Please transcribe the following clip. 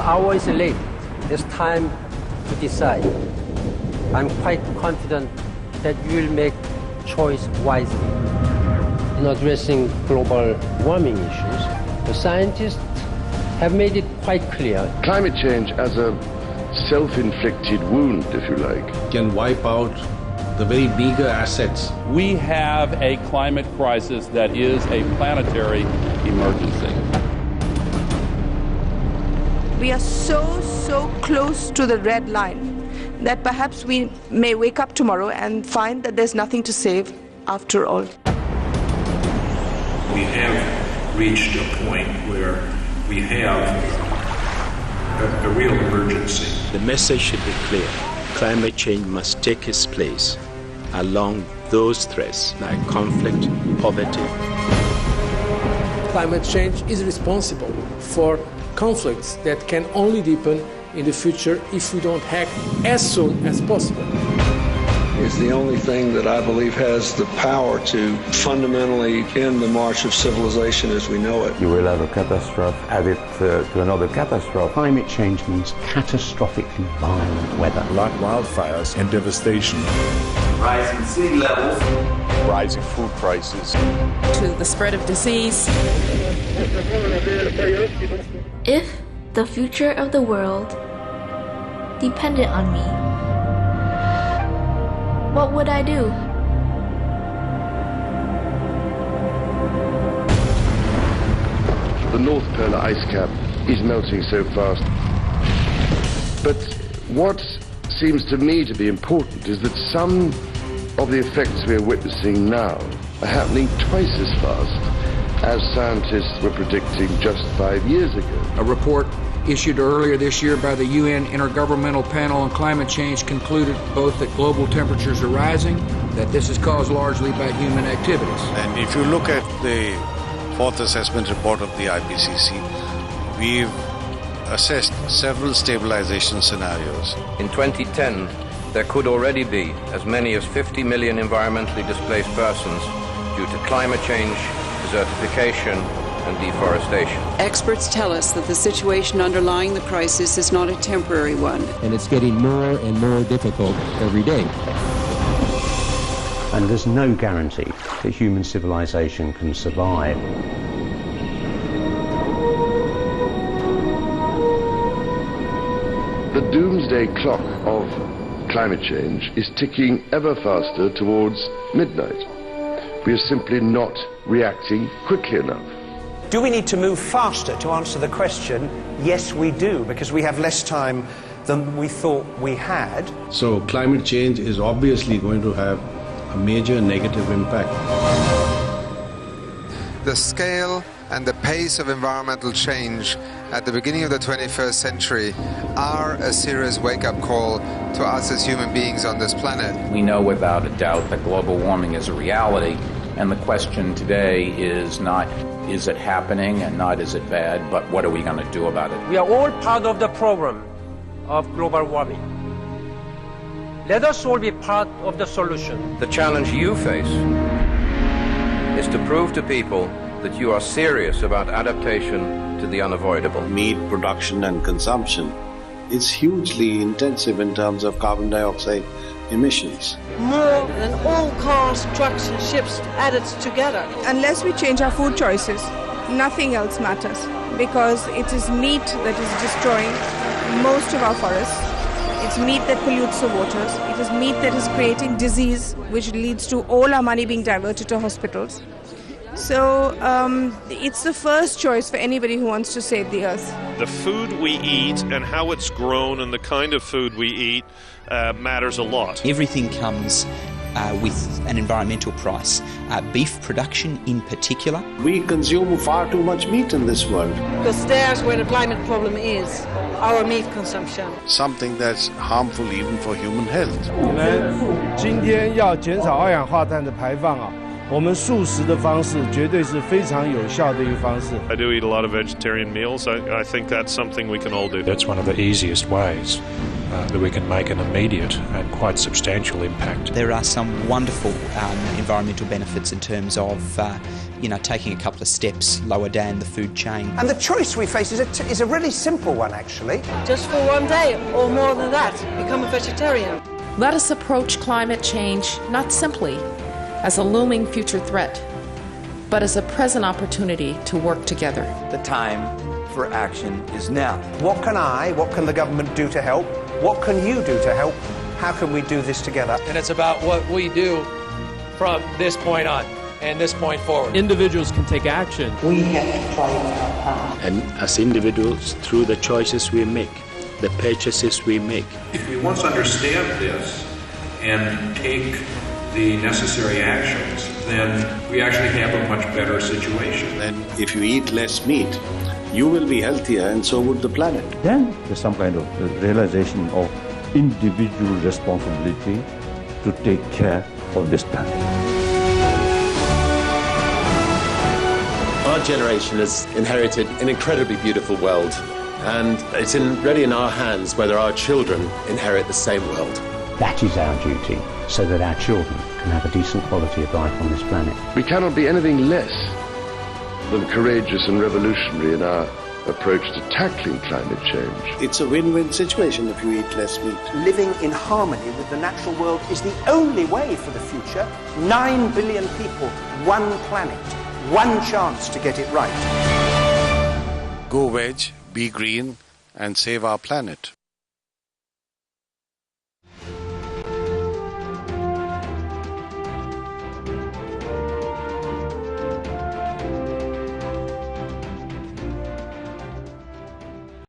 hour is late. It's time to decide. I'm quite confident that you will make choice wisely. In addressing global warming issues, the scientists have made it quite clear. Climate change as a self-inflicted wound, if you like, can wipe out the very meager assets. We have a climate crisis that is a planetary emergency. We are so close to the red line that perhaps we may wake up tomorrow and find that there's nothing to save after all. We have reached a point where we have a real emergency. The message should be clear. Climate change must take its place along those threats like conflict, poverty. Climate change is responsible for conflicts that can only deepen in the future if we don't act as soon as possible. It's the only thing that I believe has the power to fundamentally end the march of civilization as we know it. You will have a catastrophe added to another catastrophe. Climate change means catastrophically violent weather. Like wildfires and devastation. Rising sea levels. Rising food prices. To the spread of disease. If the future of the world depended on me, what would I do? The North Polar ice cap is melting so fast. But what seems to me to be important is that some of the effects we are witnessing now are happening twice as fast as scientists were predicting just 5 years ago. A report issued earlier this year by the UN Intergovernmental Panel on Climate Change concluded both that global temperatures are rising, that this is caused largely by human activities. And if you look at the fourth assessment report of the IPCC, we've assessed several stabilization scenarios. In 2010, there could already be as many as 50 million environmentally displaced persons due to climate change, desertification, and deforestation. Experts tell us that the situation underlying the crisis is not a temporary one. And it's getting more and more difficult every day. And there's no guarantee that human civilization can survive. The doomsday clock of climate change is ticking ever faster towards midnight. We are simply not reacting quickly enough. Do we need to move faster to answer the question? Yes, we do, because we have less time than we thought we had. So climate change is obviously going to have a major negative impact. The scale and the pace of environmental change at the beginning of the 21st century are a serious wake-up call to us as human beings on this planet. We know without a doubt that global warming is a reality, and the question today is not is it happening and not is it bad, but what are we going to do about it? We are all part of the problem of global warming. Let us all be part of the solution. The challenge you face is to prove to people that you are serious about adaptation to the unavoidable. Meat production and consumption is hugely intensive in terms of carbon dioxide emissions. More than all cars, trucks and ships added together. Unless we change our food choices, nothing else matters, because it is meat that is destroying most of our forests. It's meat that pollutes the waters. It is meat that is creating disease, which leads to all our money being diverted to hospitals. So it's the first choice for anybody who wants to save the earth. The food we eat and how it's grown and the kind of food we eat matters a lot. Everything comes with an environmental price. Beef production in particular. We consume far too much meat in this world. Because there's where the climate problem is, our meat consumption. Something that's harmful even for human health. 我们今天要减少二氧化碳的排放啊。我们素食的方式绝对是非常有效的一个方式。 I do eat a lot of vegetarian meals. I think that's something we can all do. That's one of the easiest ways. that we can make an immediate and quite substantial impact. There are some wonderful environmental benefits in terms of taking a couple of steps lower down the food chain. And the choice we face is a really simple one, actually. Just for one day, or more than that, become a vegetarian. Let us approach climate change not simply as a looming future threat, but as a present opportunity to work together. The time for action is now. What can the government do to help? What can you do to help? How can we do this together? And it's about what we do from this point on and this point forward. Individuals can take action. We have to try our part. And as individuals, through the choices we make, the purchases we make. If we once understand this and take the necessary actions, then we actually have a much better situation. Then if you eat less meat, you will be healthier and so would the planet. Then there's some kind of realization of individual responsibility to take care of this planet. Our generation has inherited an incredibly beautiful world, and it's really in our hands whether our children inherit the same world. That is our duty, so that our children can have a decent quality of life on this planet. We cannot be anything less than courageous and revolutionary in our approach to tackling climate change. It's a win-win situation if you eat less meat. Living in harmony with the natural world is the only way for the future. 9 billion people, one planet, one chance to get it right. Go veg, be green, and save our planet.